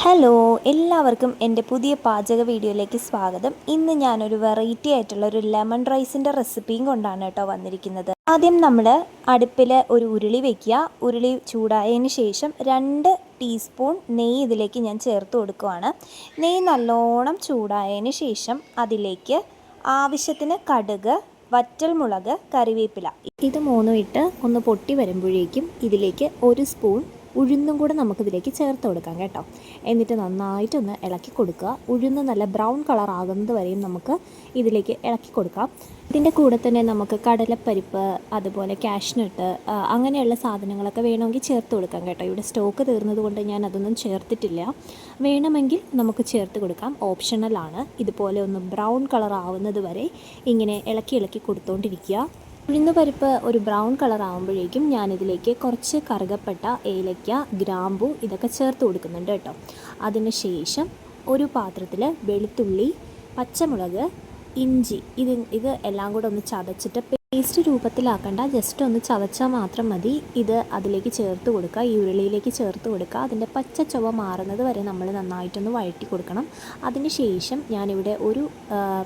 Hello, എല്ലാവർക്കും എൻ്റെ പുതിയ പാചക വീഡിയോയിലേക്ക് സ്വാഗതം. ഇന്ന് ഞാനൊരു വെറൈറ്റി ആയിട്ടുള്ള ഒരു ലെമൺ റൈസിൻ്റെ റെസിപ്പിയും കൊണ്ടാണ് കേട്ടോ വന്നിരിക്കുന്നത്. ആദ്യം നമ്മൾ അടുപ്പിൽ ഒരു ഉരുളി വയ്ക്കുക. ഉരുളി ചൂടായതിന് ശേഷം 2 ടീസ്പൂൺ നെയ്യ് ഇതിലേക്ക് ഞാൻ ചേർത്ത് കൊടുക്കുകയാണ്. നെയ്യ് നല്ലോണം ചൂടായതിന് ശേഷം അതിലേക്ക് ആവശ്യത്തിന് കടുക്, വറ്റൽമുളക്, കറിവേപ്പില ഇത് മൂന്നും ഇട്ട് ഒന്ന് പൊട്ടി വരുമ്പോഴേക്കും ഇതിലേക്ക് 1 സ്പൂൺ ഉഴുന്നും കൂടെ നമുക്കിതിലേക്ക് ചേർത്ത് കൊടുക്കാം കേട്ടോ. എന്നിട്ട് നന്നായിട്ടൊന്ന് ഇളക്കി കൊടുക്കുക. ഉഴുന്ന് നല്ല ബ്രൗൺ കളർ ആകുന്നത് വരെയും നമുക്ക് ഇതിലേക്ക് ഇളക്കി കൊടുക്കാം. ഇതിൻ്റെ കൂടെ തന്നെ നമുക്ക് കടലപ്പരിപ്പ്, അതുപോലെ കാഷ്നട്ട്, അങ്ങനെയുള്ള സാധനങ്ങളൊക്കെ വേണമെങ്കിൽ ചേർത്ത് കൊടുക്കാം കേട്ടോ. ഇവിടെ സ്റ്റോക്ക് തീർന്നത് കൊണ്ട് ഞാൻ അതൊന്നും ചേർത്തിട്ടില്ല. വേണമെങ്കിൽ നമുക്ക് ചേർത്ത് കൊടുക്കാം, ഓപ്ഷണലാണ്. ഇതുപോലെ ഒന്ന് ബ്രൗൺ കളർ ആവുന്നത് വരെ ഇങ്ങനെ ഇളക്കി കൊടുത്തുകൊണ്ടിരിക്കുക. ഉഴുന്ന് പരിപ്പ് ഒരു ബ്രൗൺ കളർ ആകുമ്പോഴേക്കും ഞാനിതിലേക്ക് കുറച്ച് കറുകപ്പട്ട, ഏലക്ക, ഗ്രാമ്പു ഇതൊക്കെ ചേർത്ത് കൊടുക്കുന്നുണ്ട് കേട്ടോ. അതിന് ശേഷം ഒരു പാത്രത്തിൽ വെളുത്തുള്ളി, പച്ചമുളക്, ഇഞ്ചി ഇത് എല്ലാം കൂടെ ഒന്ന് ചതച്ചിട്ട് പേസ്റ്റ് രൂപത്തിലാക്കണ്ട, ജസ്റ്റ് ഒന്ന് ചതച്ചാൽ മാത്രം മതി. ഇത് അതിലേക്ക് ചേർത്ത് കൊടുക്കുക, ഈ ഉരുളിയിലേക്ക് ചേർത്ത് കൊടുക്കുക. അതിൻ്റെ പച്ച ചുവ മാറുന്നത് വരെ നമ്മൾ നന്നായിട്ടൊന്ന് വഴറ്റി കൊടുക്കണം. അതിന് ശേഷം ഞാനിവിടെ ഒരു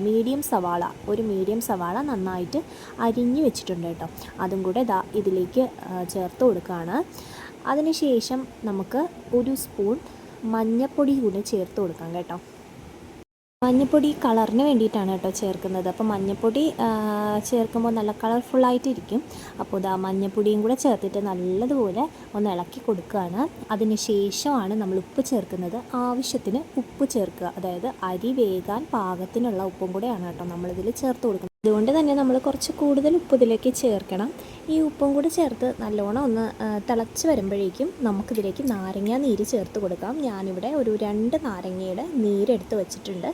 മീഡിയം സവാള നന്നായിട്ട് അരിഞ്ഞ് വെച്ചിട്ടുണ്ട് കേട്ടോ. അതും കൂടെ ഇതിലേക്ക് ചേർത്ത് കൊടുക്കുകയാണ്. അതിന് ശേഷം നമുക്ക് 1 സ്പൂൺ മഞ്ഞൾപ്പൊടി കൂടി ചേർത്ത് കൊടുക്കാം കേട്ടോ. മഞ്ഞൾപ്പൊടി കളറിന് വേണ്ടിയിട്ടാണ് കേട്ടോ ചേർക്കുന്നത്. അപ്പോൾ മഞ്ഞൾപ്പൊടി ചേർക്കുമ്പോൾ നല്ല കളർഫുള്ളായിട്ടിരിക്കും. അപ്പോൾ ഇതാ മഞ്ഞൾപ്പൊടിയും കൂടെ ചേർത്തിട്ട് നല്ലതുപോലെ ഒന്ന് ഇളക്കി കൊടുക്കുകയാണ്. അതിന് ശേഷമാണ് നമ്മൾ ഉപ്പ് ചേർക്കുന്നത്. ആവശ്യത്തിന് ഉപ്പ് ചേർക്കുക, അതായത് അരി വേകാൻ പാകത്തിനുള്ള ഉപ്പും കൂടെയാണ് കേട്ടോ നമ്മളിതിൽ ചേർത്ത് കൊടുക്കുന്നത്. അതുകൊണ്ട് തന്നെ നമ്മൾ കുറച്ച് കൂടുതൽ ഉപ്പ് ഇതിലേക്ക് ചേർക്കണം. ഈ ഉപ്പും കൂടി ചേർത്ത് നല്ലോണം ഒന്ന് തിളച്ച് വരുമ്പോഴേക്കും നമുക്കിതിലേക്ക് നാരങ്ങ നീര് ചേർത്ത് കൊടുക്കാം. ഞാനിവിടെ ഒരു 2 നാരങ്ങയുടെ നീരെടുത്ത് വെച്ചിട്ടുണ്ട്.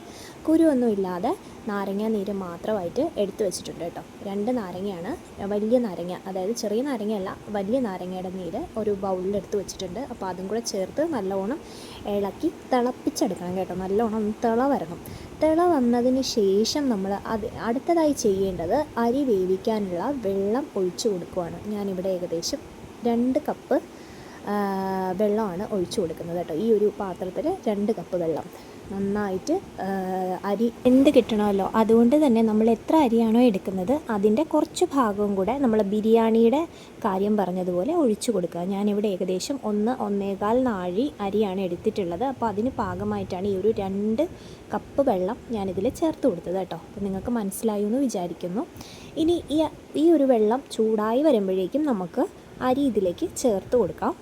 കുരുവൊന്നും ഇല്ലാതെ നാരങ്ങ നീര് മാത്രമായിട്ട് എടുത്ത് വെച്ചിട്ടുണ്ട് കേട്ടോ. 2 നാരങ്ങയാണ്, വലിയ നാരങ്ങ, അതായത് ചെറിയ നാരങ്ങയല്ല, വലിയ നാരങ്ങയുടെ നീര് ഒരു ബൗളിലെടുത്ത് വെച്ചിട്ടുണ്ട്. അപ്പോൾ അതും കൂടെ ചേർത്ത് നല്ലോണം ഇളക്കി തിളപ്പിച്ചെടുക്കണം കേട്ടോ. നല്ലോണം തിള വരണം. തിള വന്നതിന് ശേഷം നമ്മൾ അടുത്തതായി ചെയ്യേണ്ടത് അരി വേവിക്കാനുള്ള വെള്ളം ഒഴിച്ചു കൊടുക്കുകയാണ്. ഞാനിവിടെ ഏകദേശം 2 കപ്പ് വെള്ളമാണ് ഒഴിച്ചു കൊടുക്കുന്നത് കേട്ടോ. ഈ ഒരു പാത്രത്തിൽ 2 കപ്പ് വെള്ളം. നന്നായിട്ട് അരി എന്ത് കിട്ടണമല്ലോ, അതുകൊണ്ട് തന്നെ നമ്മൾ എത്ര അരിയാണോ എടുക്കുന്നത് അതിൻ്റെ കുറച്ച് ഭാഗവും കൂടെ നമ്മൾ ബിരിയാണിയുടെ കാര്യം പറഞ്ഞതുപോലെ ഒഴിച്ചു കൊടുക്കുക. ഞാനിവിടെ ഏകദേശം 1-1.25 നാഴി അരിയാണ് എടുത്തിട്ടുള്ളത്. അപ്പോൾ അതിന് പാകമായിട്ടാണ് ഈ ഒരു 2 കപ്പ് വെള്ളം ഞാനിതിൽ ചേർത്ത് കൊടുത്തത് കേട്ടോ. അപ്പോൾ നിങ്ങൾക്ക് മനസ്സിലായി എന്ന് വിചാരിക്കുന്നു. ഇനി ഈ ഒരു വെള്ളം ചൂടായി വരുമ്പോഴേക്കും നമുക്ക് അരി ഇതിലേക്ക് ചേർത്ത് കൊടുക്കാം.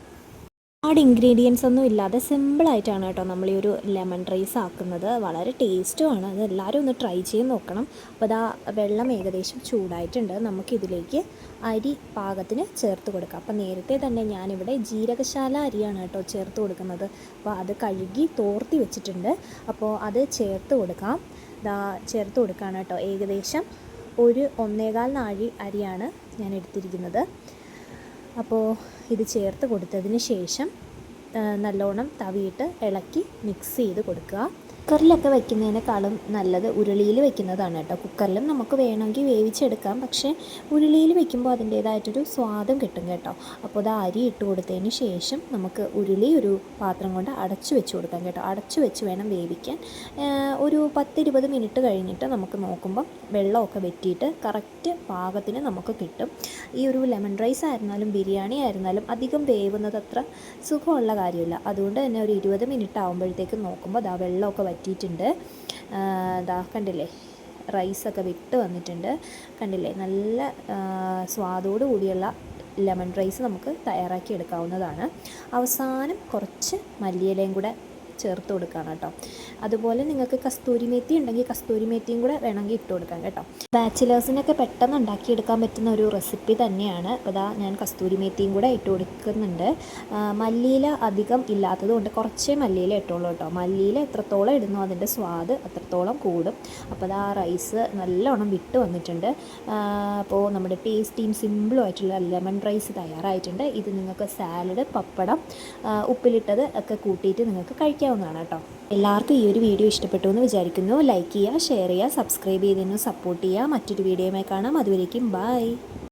ഇൻഗ്രീഡിയൻസ് ഒന്നും ഇല്ലാതെ സിമ്പിളായിട്ടാണ് കേട്ടോ നമ്മൾ ഈ ഒരു ലെമൺ റൈസ് ആക്കുന്നത്. വളരെ ടേസ്റ്റുമാണ്. അത് എല്ലാവരും ഒന്ന് ട്രൈ ചെയ്ത് നോക്കണം. അപ്പോൾ അതാ വെള്ളം ഏകദേശം ചൂടായിട്ടുണ്ട്. നമുക്കിതിലേക്ക് അരി പാകത്തിന് ചേർത്ത് കൊടുക്കാം. അപ്പോൾ നേരത്തെ തന്നെ ഞാനിവിടെ ജീരകശാല അരിയാണ് കേട്ടോ ചേർത്ത് കൊടുക്കുന്നത്. അപ്പോൾ അത് കഴുകി തോർത്തി വെച്ചിട്ടുണ്ട്. അപ്പോൾ അത് ചേർത്ത് കൊടുക്കാം. ചേർത്ത് കൊടുക്കുകയാണ് കേട്ടോ. ഏകദേശം ഒരു 1.25 നാഴി അരിയാണ് ഞാൻ എടുത്തിരിക്കുന്നത്. അപ്പോൾ ഇത് ചേർത്ത് കൊടുത്തതിന് ശേഷം നല്ലോണം തവിയിട്ട് ഇളക്കി മിക്സ് ചെയ്ത് കൊടുക്കുക. കുക്കറിലൊക്കെ വയ്ക്കുന്നതിനേക്കാളും നല്ലത് ഉരുളിയിൽ വയ്ക്കുന്നതാണ് കേട്ടോ. കുക്കറിലും നമുക്ക് വേണമെങ്കിൽ വേവിച്ചെടുക്കാം, പക്ഷേ ഉരുളിയിൽ വയ്ക്കുമ്പോൾ അതിൻ്റേതായിട്ടൊരു സ്വാദം കിട്ടും കേട്ടോ. അപ്പോൾ അത് അരി ഇട്ട് കൊടുത്തതിന് ശേഷം നമുക്ക് ഉരുളി ഒരു പാത്രം കൊണ്ട് അടച്ചു വെച്ച് കൊടുക്കാം കേട്ടോ. അടച്ചു വെച്ച് വേണം വേവിക്കാൻ. ഒരു 10-20 മിനിറ്റ് കഴിഞ്ഞിട്ട് നമുക്ക് നോക്കുമ്പോൾ വെള്ളമൊക്കെ വെറ്റിയിട്ട് കറക്റ്റ് പാകത്തിന് നമുക്ക് കിട്ടും. ഈ ഒരു ലെമൺ റൈസ് ആയിരുന്നാലും ബിരിയാണി ആയിരുന്നാലും അധികം വേവുന്നത് അത്ര സുഖമുള്ള കാര്യമില്ല. അതുകൊണ്ട് തന്നെ ഒരു 20 മിനിറ്റ് ആകുമ്പോഴത്തേക്ക് നോക്കുമ്പോൾ വെള്ളമൊക്കെ വറ്റിയിട്ടുണ്ട്. കണ്ടില്ലേ, റൈസൊക്കെ വിട്ട് വന്നിട്ടുണ്ട്. കണ്ടില്ലേ, നല്ല സ്വാദോട് കൂടിയുള്ള ലെമൺ റൈസ് നമുക്ക് തയ്യാറാക്കി എടുക്കാവുന്നതാണ്. അവസാനം കുറച്ച് മല്ലിയിലയും കൂടെ ചേർത്ത് കൊടുക്കുകയാണ് കേട്ടോ. അതുപോലെ നിങ്ങൾക്ക് കസ്തൂരി മേത്തി ഉണ്ടെങ്കിൽ കസ്തൂരി മേത്തിയും കൂടെ വേണമെങ്കിൽ ഇട്ട് കൊടുക്കാം കേട്ടോ. ബാച്ചിലേഴ്സിനൊക്കെ പെട്ടെന്ന് ഉണ്ടാക്കിയെടുക്കാൻ പറ്റുന്ന ഒരു റെസിപ്പി തന്നെയാണ്. അപ്പോൾ ഞാൻ കസ്തൂരി മേത്തിയും കൂടെ ഇട്ട് കൊടുക്കുന്നുണ്ട്. മല്ലിയില അധികം ഇല്ലാത്തത് കൊണ്ട് കുറച്ചേ മല്ലിയില ഇട്ടുള്ളൂ കേട്ടോ. മല്ലിയില എത്രത്തോളം ഇടുന്നോ അതിൻ്റെ സ്വാദ് അത്രത്തോളം കൂടും. അപ്പോൾ റൈസ് നല്ലോണം വിട്ട് വന്നിട്ടുണ്ട്. അപ്പോൾ നമ്മുടെ ടേസ്റ്റിയും സിമ്പിളും ആയിട്ടുള്ള ലെമൺ റൈസ് തയ്യാറായിട്ടുണ്ട്. ഇത് നിങ്ങൾക്ക് സാലഡ്, പപ്പടം, ഉപ്പിലിട്ടത് ഒക്കെ കൂട്ടിയിട്ട് നിങ്ങൾക്ക് കഴിക്കാവുന്നതാണ് കേട്ടോ. എല്ലാവർക്കും ഈ ഒരു വീഡിയോ ഇഷ്ടപ്പെട്ടു എന്ന് വിചാരിക്കുന്നു. ലൈക്ക് ചെയ്യുക, ഷെയർ ചെയ്യുക, സബ്സ്ക്രൈബ് ചെയ്തതിന് സപ്പോർട്ട് ചെയ്യുക. മറ്റൊരു വീഡിയോയുമായി കാണാം. അതുവരേക്കും ബൈ.